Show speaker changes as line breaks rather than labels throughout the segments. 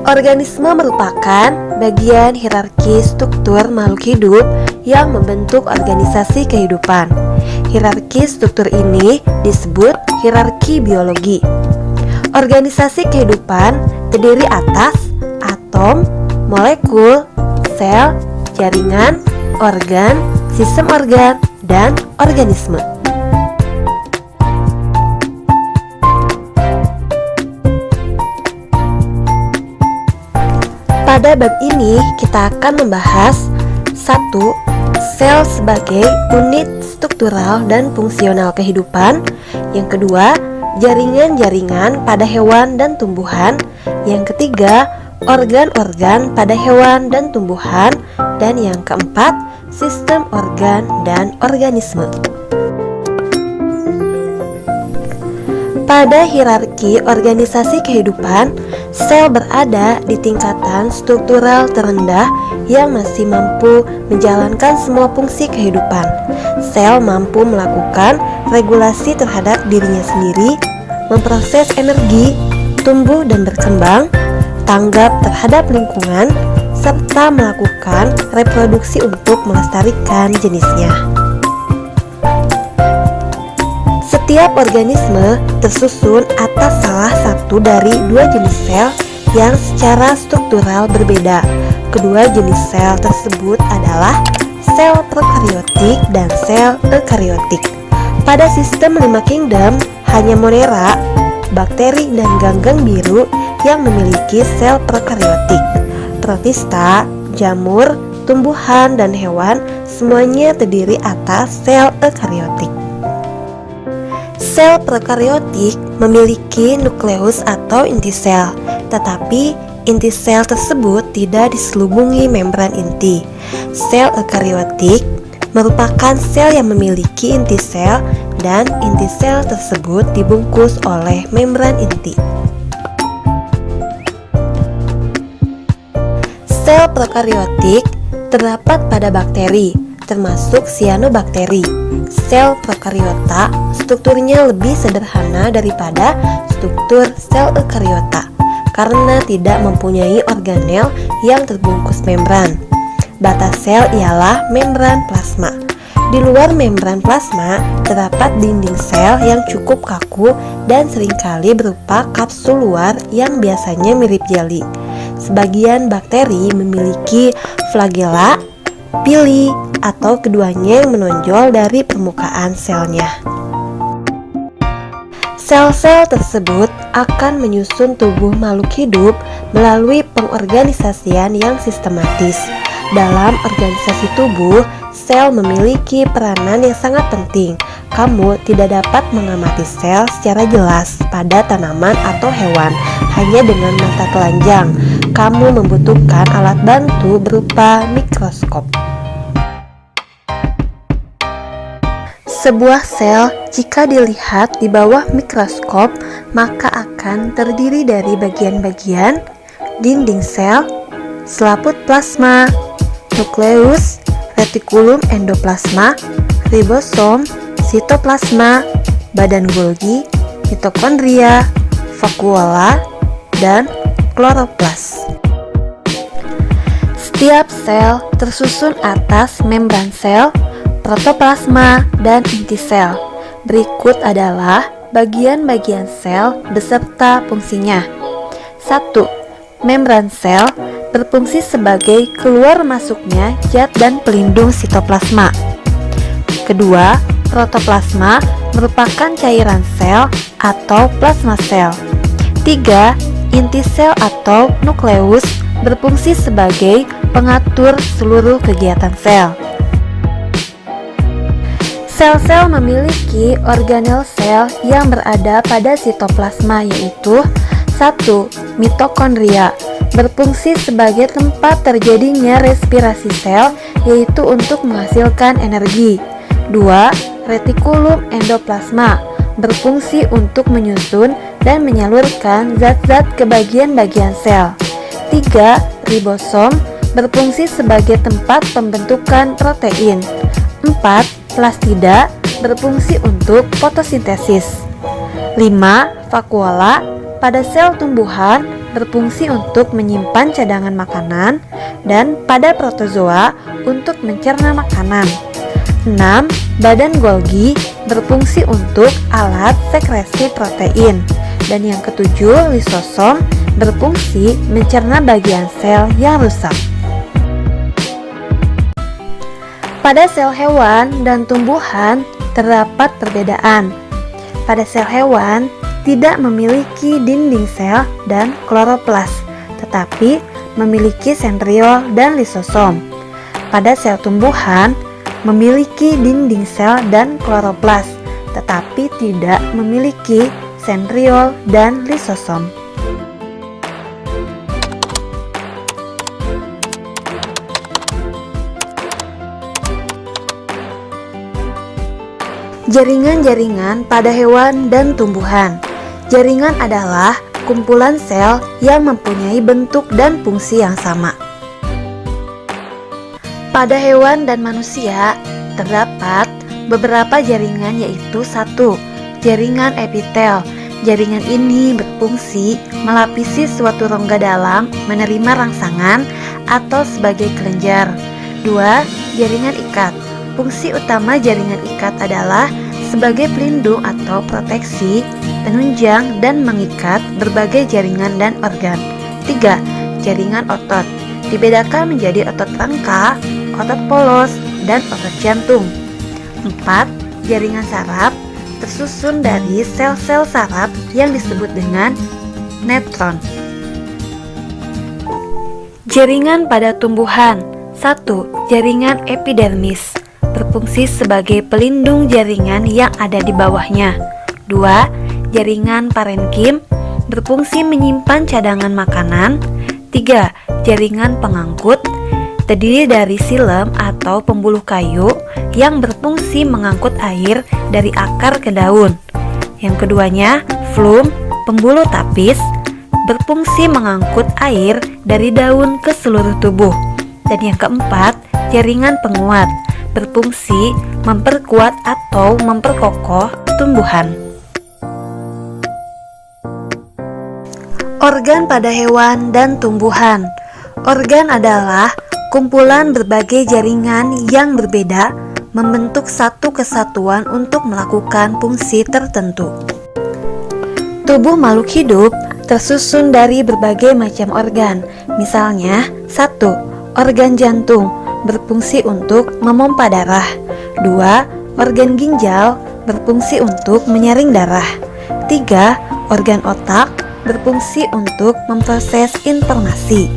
Organisme merupakan bagian hierarki struktur makhluk hidup yang membentuk organisasi kehidupan. Hierarki struktur ini disebut hierarki biologi. Organisasi kehidupan terdiri atas atom, molekul, sel, jaringan, organ, sistem organ, dan organisme. Pada bab ini kita akan membahas 1. Sel sebagai unit struktural dan fungsional kehidupan. Yang kedua, jaringan-jaringan pada hewan dan tumbuhan. Yang ketiga, organ-organ pada hewan dan tumbuhan. Dan yang keempat, sistem organ dan organisme. Pada hierarki organisasi kehidupan, sel berada di tingkatan struktural terendah yang masih mampu menjalankan semua fungsi kehidupan. Sel mampu melakukan regulasi terhadap dirinya sendiri, memproses energi, tumbuh dan berkembang, tanggap terhadap lingkungan, serta melakukan reproduksi untuk melestarikan jenisnya. Setiap organisme tersusun atas salah satu dari dua jenis sel yang secara struktural berbeda. Kedua jenis sel tersebut adalah sel prokariotik dan sel eukariotik. Pada sistem 5 kingdom, hanya Monera, bakteri dan ganggang biru yang memiliki sel prokariotik. Protista, jamur, tumbuhan, dan hewan semuanya terdiri atas sel eukariotik. Sel prokariotik memiliki nukleus atau inti sel, tetapi inti sel tersebut tidak diselubungi membran inti. Sel eukariotik merupakan sel yang memiliki inti sel dan inti sel tersebut dibungkus oleh membran inti. Sel prokariotik terdapat pada bakteri, termasuk cyanobacteria. Sel prokariota strukturnya lebih sederhana daripada struktur sel eukariota karena tidak mempunyai organel yang terbungkus membran. Batas sel ialah membran plasma. Di luar membran plasma terdapat dinding sel yang cukup kaku dan seringkali berupa kapsul luar yang biasanya mirip jeli. Sebagian bakteri memiliki flagella, pili, atau keduanya yang menonjol dari permukaan selnya. Sel-sel tersebut akan menyusun tubuh makhluk hidup melalui pengorganisasian yang sistematis. Dalam organisasi tubuh, sel memiliki peranan yang sangat penting. Kamu tidak dapat mengamati sel secara jelas pada tanaman atau hewan hanya dengan mata telanjang. Kamu membutuhkan alat bantu berupa mikroskop. Sebuah sel jika dilihat di bawah mikroskop maka akan terdiri dari bagian-bagian dinding sel, selaput plasma, nukleus, retikulum endoplasma, ribosom, sitoplasma, badan Golgi, mitokondria, vakuola, dan kloroplas. Setiap sel tersusun atas membran sel, protoplasma, dan inti sel. Berikut adalah bagian-bagian sel beserta fungsinya. 1. Membran sel berfungsi sebagai keluar masuknya zat dan pelindung sitoplasma. Kedua, protoplasma merupakan cairan sel atau plasma sel. 3. Inti sel atau nukleus berfungsi sebagai pengatur seluruh kegiatan sel. Sel-sel memiliki organel sel yang berada pada sitoplasma yaitu 1. Mitokondria berfungsi sebagai tempat terjadinya respirasi sel yaitu untuk menghasilkan energi. 2. Retikulum endoplasma berfungsi untuk menyusun dan menyalurkan zat-zat ke bagian-bagian sel. 3. Ribosom berfungsi sebagai tempat pembentukan protein. 4. Plastida berfungsi untuk fotosintesis. 5. Vakuola pada sel tumbuhan berfungsi untuk menyimpan cadangan makanan, dan pada protozoa untuk mencerna makanan. 6. Badan Golgi berfungsi untuk alat sekresi protein. Dan yang ketujuh, lisosom berfungsi mencerna bagian sel yang rusak. Pada sel hewan dan tumbuhan terdapat perbedaan. Pada sel hewan tidak memiliki dinding sel dan kloroplas, tetapi memiliki sentriol dan lisosom. Pada sel tumbuhan memiliki dinding sel dan kloroplas, tetapi tidak memiliki sentriol dan lisosom. Jaringan-jaringan pada hewan dan tumbuhan. Jaringan adalah kumpulan sel yang mempunyai bentuk dan fungsi yang sama. Pada hewan dan manusia terdapat beberapa jaringan, yaitu 1. Jaringan epitel. Jaringan ini berfungsi melapisi suatu rongga dalam menerima rangsangan atau sebagai kelenjar. 2. Jaringan ikat. Fungsi utama jaringan ikat adalah sebagai pelindung atau proteksi, penunjang, dan mengikat berbagai jaringan dan organ. 3. Jaringan otot. Dibedakan menjadi otot rangka, otot polos, dan otot jantung. 4. Jaringan saraf. Tersusun dari sel-sel saraf yang disebut dengan netron. Jaringan pada tumbuhan. 1. Jaringan epidermis. Berfungsi sebagai pelindung jaringan yang ada di bawahnya. 2. Jaringan parenkim. Berfungsi menyimpan cadangan makanan. 3. Jaringan pengangkut. Terdiri dari silem atau pembuluh kayu yang berfungsi mengangkut air dari akar ke daun. Yang keduanya, flum, pembuluh tapis, berfungsi mengangkut air dari daun ke seluruh tubuh. Dan yang keempat, jaringan penguat, berfungsi memperkuat atau memperkokoh tumbuhan. Organ pada hewan dan tumbuhan. Organ adalah kumpulan berbagai jaringan yang berbeda membentuk satu kesatuan untuk melakukan fungsi tertentu. Tubuh makhluk hidup tersusun dari berbagai macam organ. Misalnya, 1. Organ jantung berfungsi untuk memompa darah. 2. Organ ginjal berfungsi untuk menyaring darah. 3. Organ otak berfungsi untuk memproses informasi.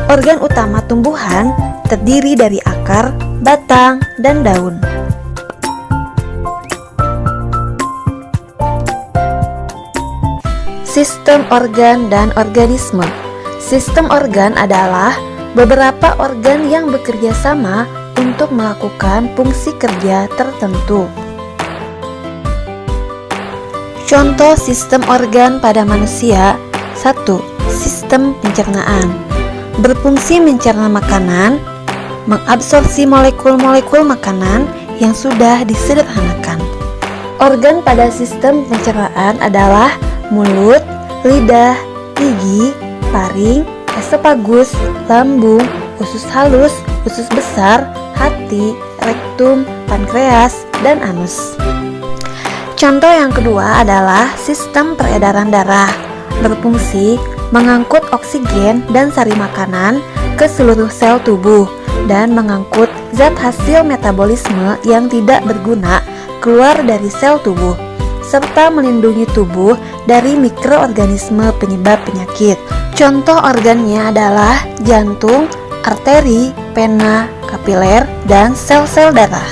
Organ utama tumbuhan terdiri dari akar, batang, dan daun. Sistem organ dan organisme. Sistem organ adalah beberapa organ yang bekerja sama untuk melakukan fungsi kerja tertentu. Contoh sistem organ pada manusia. 1. Sistem pencernaan. Berfungsi mencerna makanan, mengabsorpsi molekul-molekul makanan yang sudah disederhanakan. Organ pada sistem pencernaan adalah mulut, lidah, gigi, paring, esofagus, lambung, usus halus, usus besar, hati, rektum, pankreas, dan anus. Contoh yang kedua adalah sistem peredaran darah. Berfungsi mengangkut oksigen dan sari makanan ke seluruh sel tubuh dan mengangkut zat hasil metabolisme yang tidak berguna keluar dari sel tubuh, serta melindungi tubuh dari mikroorganisme penyebab penyakit. Contoh organnya adalah jantung, arteri, pena, kapiler, dan sel-sel darah.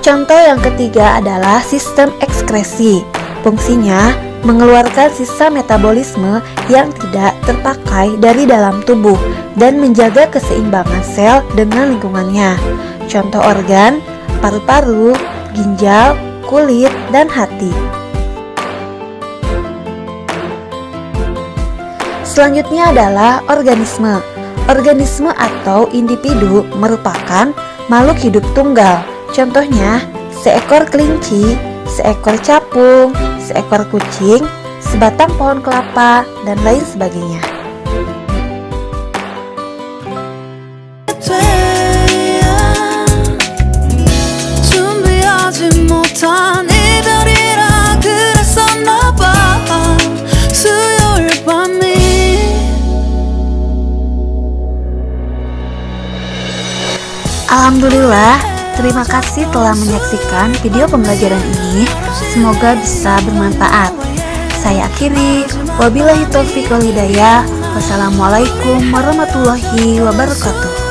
Contoh yang ketiga adalah sistem ekskresi. Fungsinya mengeluarkan sisa metabolisme yang tidak terpakai dari dalam tubuh dan menjaga keseimbangan sel dengan lingkungannya. Contoh organ: paru-paru, ginjal, kulit, dan hati. Selanjutnya adalah organisme. Organisme atau individu merupakan makhluk hidup tunggal. Contohnya, seekor kelinci, seekor capung, seekor kucing, sebatang pohon kelapa, dan lain sebagainya. Alhamdulillah, terima kasih telah menyaksikan video pembelajaran ini. Semoga bisa bermanfaat. Saya akhiri. Wabillahi taufiq wal hidayah. Wassalamualaikum warahmatullahi wabarakatuh.